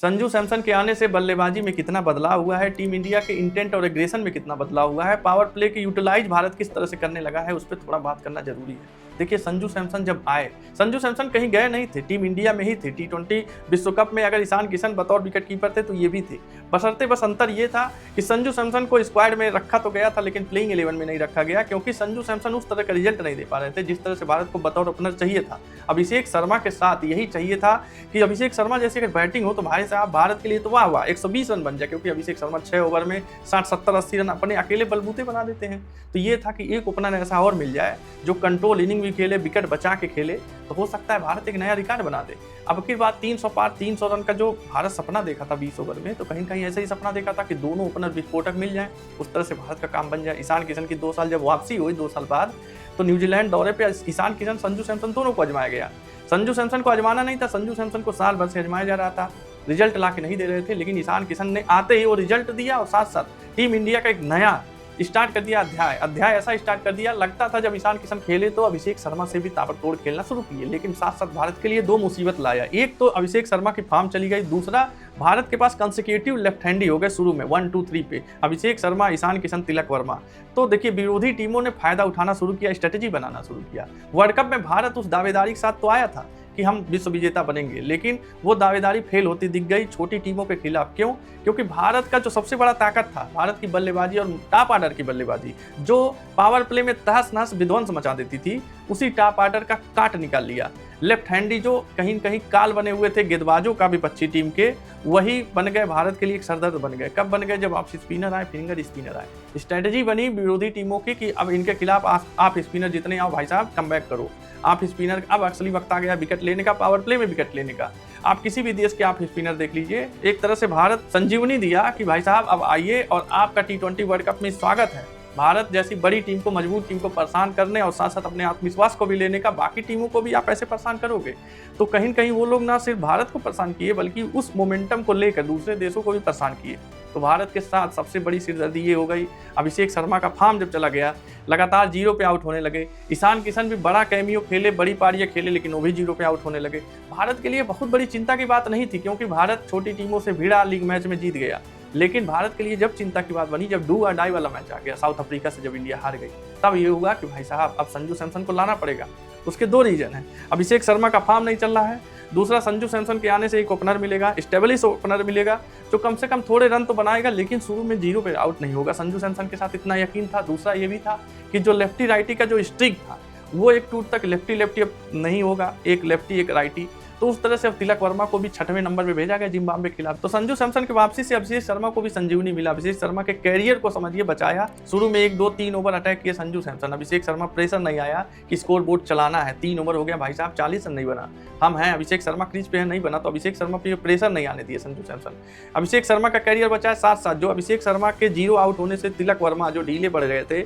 संजू सैमसन के आने से बल्लेबाजी में कितना बदलाव हुआ है, टीम इंडिया के इंटेंट और एग्रेशन में कितना बदलाव हुआ है, पावर प्ले की यूटिलाइज भारत किस तरह से करने लगा है, उस पर थोड़ा बात करना जरूरी है। देखिए, संजू सैमसन जब आए, संजू सैमसन कहीं गए नहीं थे, टीम इंडिया में ही थे। T20 विश्व कप में अगर ईशान किशन बतौर विकेट कीपर थे तो ये भी थे। बशर्ते बस अंतर ये था कि संजू सैमसन को स्क्वाड में रखा तो गया था, लेकिन प्लेइंग 11 में नहीं रखा गया, क्योंकि संजू सैमसन उस तरह का रिजल्ट नहीं दे पा रहे थे जिस तरह से भारत को बतौर ओपनर चाहिए था। अभिषेक शर्मा के साथ यही चाहिए था कि अभिषेक शर्मा जैसे अगर बैटिंग हो तो भाई साहब भारत के लिए तो वाह वाह 120 रन बन जाए, क्योंकि अभिषेक शर्मा 6 ओवर में 60 70 80 रन अपने अकेले बलबूते बना देते हैं। तो ये था कि एक ओपनर ऐसा और मिल जाए जो कंट्रोल इनिंग भी खेले, विकेट बचा के खेले, तो हो सकता है भारत एक नया रिकॉर्ड बना दे। अब की बात 300 पार 300 रन का जो भारत सपना देखा था 20 ओवर में, तो कहीं कहीं ऐसा ही सपना देखा था कि दोनों ओपनर विस्फोटक मिल जाए, उस तरह से भारत का काम बन जाए। ईशान किशन की 2 साल जब वापसी हुई 2 साल बाद, तो न्यूजीलैंड दौरे पे ईशान किशन संजू सैमसन दोनों को आजमाया गया। संजू सैमसन को आजमाना नहीं था, संजू सैमसन को साल भर से आजमाया जा रहा था, रिजल्ट ला के नहीं दे रहे थे, लेकिन ईशान किशन ने आते ही वो रिजल्ट दिया और साथ साथ टीम इंडिया का एक नया स्टार्ट कर दिया अध्याय ऐसा स्टार्ट कर दिया। लगता था जब ईशान किशन खेले तो अभिषेक शर्मा से भी ताबड़तोड़ खेलना शुरू किए, लेकिन साथ साथ भारत के लिए 2 मुसीबत लाया। एक तो अभिषेक शर्मा की फॉर्म चली गई, दूसरा भारत के पास कंसेक्यूटिव लेफ्ट हैंडी हो गए शुरू में 1 2 3 पे, अभिषेक शर्मा, ईशान किशन, तिलक वर्मा। तो देखिए, विरोधी टीमों ने फायदा उठाना शुरू किया, स्ट्रेटेजी बनाना शुरू किया। वर्ल्ड कप में भारत उस दावेदारी के साथ तो आया था कि हम विश्व विजेता बनेंगे, लेकिन वो दावेदारी फेल होती दिख गई छोटी टीमों के खिलाफ। क्यों? क्योंकि भारत का जो सबसे बड़ा ताकत था, भारत की बल्लेबाजी और टॉप ऑर्डर की बल्लेबाजी, जो पावर प्ले में तहस नहस विध्वंस मचा देती थी, उसी टॉप ऑर्डर का काट निकाल लिया। लेफ्ट हैंडी जो कहीं कहीं काल बने हुए थे गेंदबाजों का विपक्षी टीम के, वही बन गए भारत के लिए एक सरदर्द बन गए। कब बन गए? जब ऑफ स्पिनर आए, फिंगर स्पिनर आए। स्ट्रेटजी बनी विरोधी टीमों की कि अब इनके खिलाफ आप स्पिनर जितने आओ भाई साहब कम बैक करो। आप स्पिनर, अब असली वक्त आ गया विकेट लेने का, पावर प्ले में विकेट लेने का। आप किसी भी देश के आप स्पिनर देख लीजिए, एक तरह से भारत संजीवनी दिया कि भाई साहब अब आइए और आपका T20 वर्ल्ड कप में स्वागत है। भारत जैसी बड़ी टीम को, मजबूत टीम को परेशान करने और साथ साथ अपने आत्मविश्वास को भी लेने का, बाकी टीमों को भी आप ऐसे परेशान करोगे तो कहीं न कहीं वो लोग ना सिर्फ भारत को परेशान किए, बल्कि उस मोमेंटम को लेकर दूसरे देशों को भी परेशान किए। तो भारत के साथ सबसे बड़ी सिरदर्दी ये हो गई। अभिषेक शर्मा का फॉर्म जब चला गया, लगातार 0 पे आउट होने लगे। ईशान किशन भी बड़ा कैमियो खेले, बड़ी पारियां खेले, लेकिन वो भी 0 पे आउट होने लगे। भारत के लिए बहुत बड़ी चिंता की बात नहीं थी, क्योंकि भारत छोटी टीमों से भिड़ा, लीग मैच में जीत गया। लेकिन भारत के लिए जब चिंता की बात बनी, जब डू और डाई वाला मैच आ गया साउथ अफ्रीका से, जब इंडिया हार गई, तब ये हुआ कि भाई साहब अब संजू सैमसन को लाना पड़ेगा। उसके 2 रीजन हैं। अभिषेक शर्मा का फॉर्म नहीं चल रहा है, दूसरा संजू सैमसन के आने से एक ओपनर मिलेगा, स्टेबलिश ओपनर मिलेगा, जो कम से कम थोड़े रन तो बनाएगा, लेकिन शुरू में 0 पे आउट नहीं होगा। संजू सैमसन के साथ इतना यकीन था। दूसरा ये भी था कि जो लेफ्टी राइटी का जो स्ट्रिक था, वो एक टूट तक लेफ्टी अब नहीं होगा, एक लेफ्टी एक राइटी। तो उस तरह से अब तिलक वर्मा को भी 6वें नंबर पे भेजा गया जिम्बाब्वे के खिलाफ। तो संजू सैमसन की वापसी से अभिषेक शर्मा को भी संजीवनी मिला। अभिषेक शर्मा के कैरियर को समझिए बचाया। शुरू में 1 2 3 ओवर अटैक किए संजू सैमसन, अभिषेक शर्मा प्रेशर नहीं आया कि स्कोर बोर्ड चलाना है। 3 ओवर हो गया भाई साहब, 40 रन नहीं बना, हम हैं अभिषेक शर्मा क्रीज पे है, नहीं बना, तो अभिषेक शर्मा पे प्रेशर नहीं आने दिए संजू सैमसन। अभिषेक शर्मा का कैरियर बचाया। साथ साथ जो अभिषेक शर्मा के 0 आउट होने से तिलक वर्मा जो ढीले पड़ रहे थे,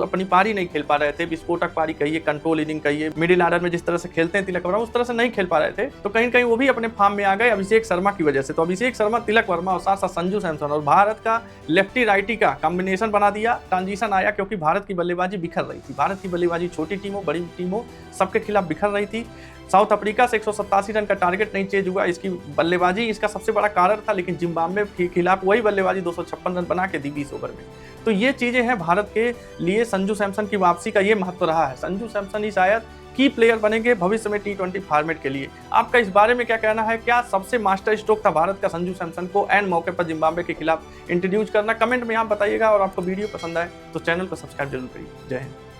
अपनी पारी नहीं खेल पा रहे थे, विस्फोटक पारी कहिए, कंट्रोल इनिंग कहिए, मिडिल ऑर्डर में जिस तरह से खेलते हैं तिलक वर्मा, उस तरह से नहीं खेल पा रहे थे, तो कहीं कहीं वो भी अपने फॉर्म में आ गए अभिषेक शर्मा की वजह से। तो अभिषेक शर्मा, तिलक वर्मा और साथ साथ संजू सैमसन और भारत का लेफ्टी राइटी का कॉम्बिनेशन बना दिया। ट्रांजिशन आया, क्योंकि भारत की बल्लेबाजी बिखर रही थी। भारत की बल्लेबाजी छोटी टीमों, बड़ी टीमों, सबके खिलाफ बिखर रही थी। साउथ अफ्रीका से 187 रन का टारगेट नहीं चेज हुआ, इसकी बल्लेबाजी इसका सबसे बड़ा कारण था, लेकिन जिम्बाब्वे के खिलाफ वही बल्लेबाजी 256 रन बना के दी 20 ओवर में। तो ये चीजें हैं भारत के लिए। संजू सैमसन की वापसी का ये महत्व रहा है। संजू सैमसन ही शायद की प्लेयर बनेंगे भविष्य में T20 फॉर्मेट के लिए। आपका इस बारे में क्या कहना है? क्या सबसे मास्टर स्ट्रोक था भारत का संजू सैमसन को एंड मौके पर जिम्बाब्वे के खिलाफ इंट्रोड्यूस करना? कमेंट में आप बताइएगा, और आपको वीडियो पसंद आए तो चैनल को सब्सक्राइब जरूर करिए। जय हिंद।